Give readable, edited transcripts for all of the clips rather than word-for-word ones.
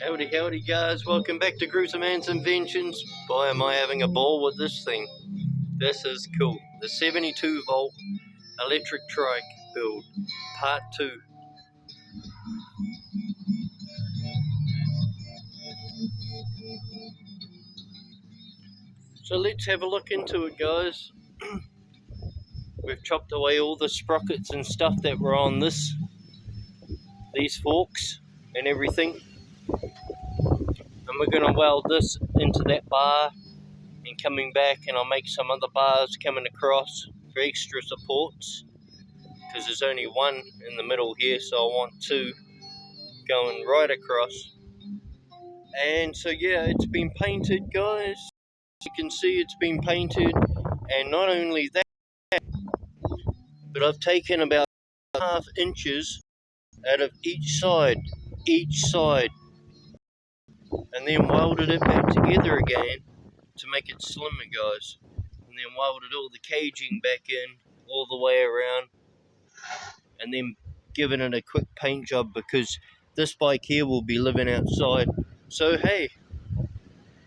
Howdy howdy guys, welcome back to cruzermans inventions. Boy am I having a ball with this thing. This is cool. The 72 volt electric trike build, part 2. So let's have a look into it guys. We've chopped away all the sprockets and stuff that were on these forks and everything. And we're going to weld this into that bar and coming back, and I'll make some other bars coming across for extra supports. Because there's only one in the middle here, so I want two going right across. And so yeah, it's been painted guys. As you can see, it's been painted, and not only that, but I've taken about 1/2 inches out of each side, and then welded it back together again to make it slimmer guys, and then welded all the caging back in all the way around, and then given it a quick paint job because this bike here will be living outside. So hey,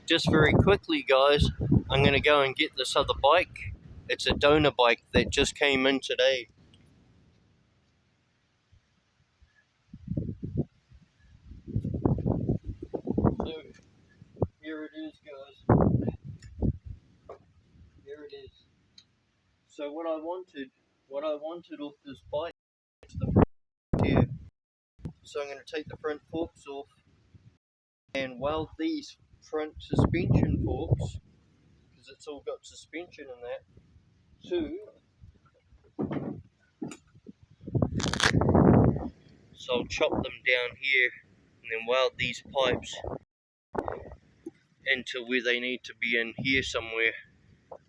just very quickly guys, I'm going to go and get this other bike. It's a donor bike that just came in today. So here it is guys, here it is. So what I wanted off this bike is the front here. So I'm going to take the front forks off and weld these front suspension forks, because it's all got suspension in that, so I'll chop them down here and then weld these pipes into where they need to be in here somewhere,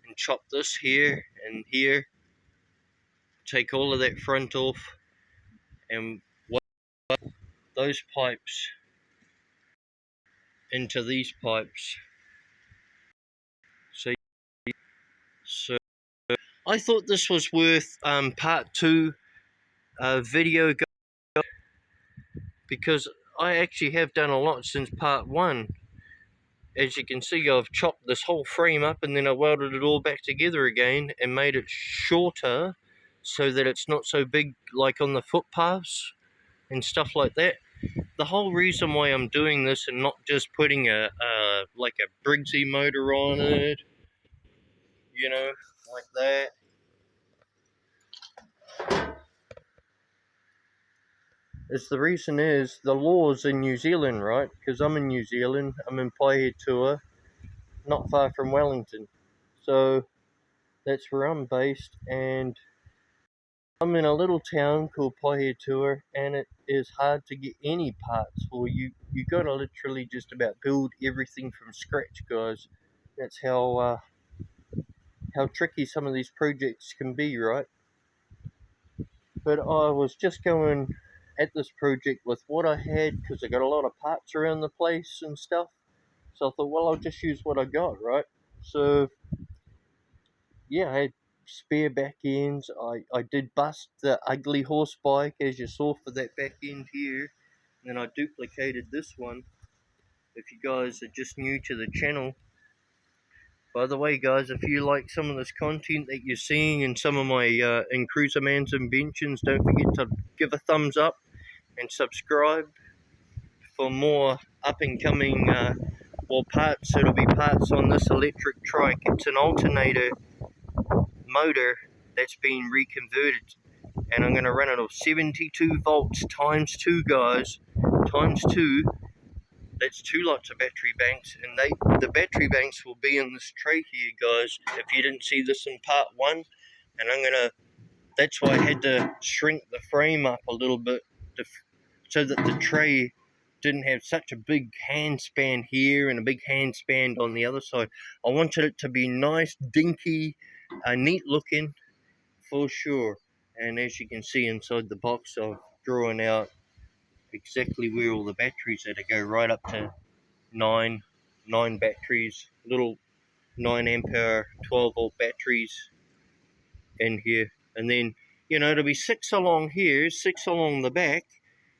and chop this here and here, take all of that front off and weld those pipes into these pipes. So I thought this was worth part 2 video because I actually have done a lot since part 1. As you can see, I've chopped this whole frame up and then I welded it all back together again and made it shorter so that it's not so big like on the footpaths and stuff like that. The whole reason why I'm doing this and not just putting like a Briggsy motor on it, you know, like that, the reason is the laws in New Zealand, right? Because I'm in New Zealand, I'm in Paihetoa, not far from Wellington. So that's where I'm based, and I'm in a little town called Paihetoa, and it is hard to get any parts for you. You gotta literally just about build everything from scratch, guys. That's how tricky some of these projects can be, right? But I was just going at this project with what I had, because I got a lot of parts around the place and stuff. So I thought, well, I'll just use what I got, right? So yeah, I had spare back ends. I did bust the ugly horse bike, as you saw, for that back end here. And then I duplicated this one, if you guys are just new to the channel. By the way guys, if you like some of this content that you're seeing in some of my in cruzermans inventions, don't forget to give a thumbs up and subscribe for more up and coming parts. It'll be parts on this electric trike. It's an alternator motor that's been reconverted, and I'm going to run it off 72 volts times 2 guys, times 2. That's 2 lots of battery banks, and the battery banks will be in this tray here guys, if you didn't see this in part 1. And that's why I had to shrink the frame up a little bit so that the tray didn't have such a big handspan here and a big handspan on the other side. I wanted it to be nice, dinky, neat looking for sure. And as you can see inside the box, I've drawn out exactly where all the batteries are to go, right up to nine batteries, little 9 ampere 12 volt batteries in here. And then, you know, there'll be 6 along here, 6 along the back,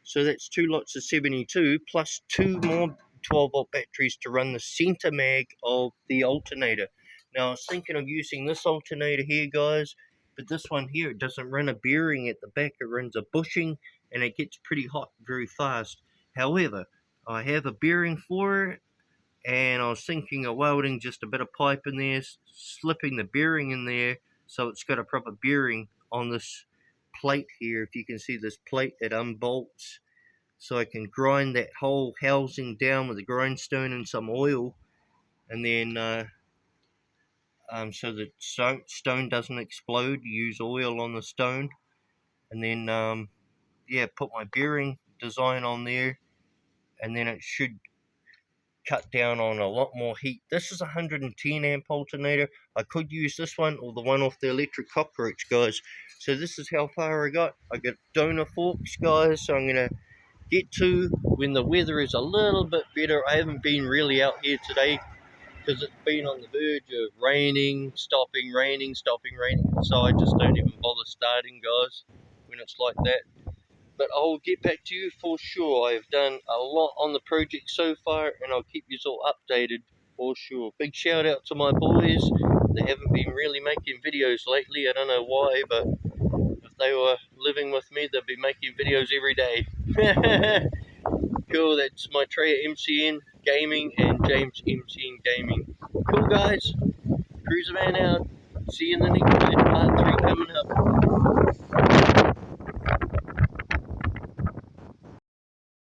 So that's 2 lots of 72 plus 2 more 12-volt batteries to run the center mag of the alternator. Now I was thinking of using this alternator here, guys, but this one here, it doesn't run a bearing at the back, it runs a bushing, and it gets pretty hot very fast. However, I have a bearing for it, and I was thinking of welding just a bit of pipe in there, slipping the bearing in there so it's got a proper bearing on this plate here. If you can see this plate, it unbolts, so I can grind that whole housing down with a grindstone and some oil, and then so the stone doesn't explode, use oil on the stone, and then yeah, put my bearing design on there, and then it should cut down on a lot more heat. This is a 110 amp alternator. I could use this one or the one off the electric cockroach, guys. So this is how far I got donor forks, guys, so I'm gonna get to when the weather is a little bit better. I haven't been really out here today because it's been on the verge of raining, stopping, raining, stopping, raining, so I just don't even bother starting, guys, when it's like that. But I'll get back to you for sure. I've done a lot on the project so far, and I'll keep you all updated for sure. Big shout out to my boys. They haven't been really making videos lately. I don't know why, but if they were living with me, they'd be making videos every day. Cool, that's my Trey MCN Gaming and James MCN Gaming. Cool, guys. Cruzerman out. See you in the next one. Part 3 coming up.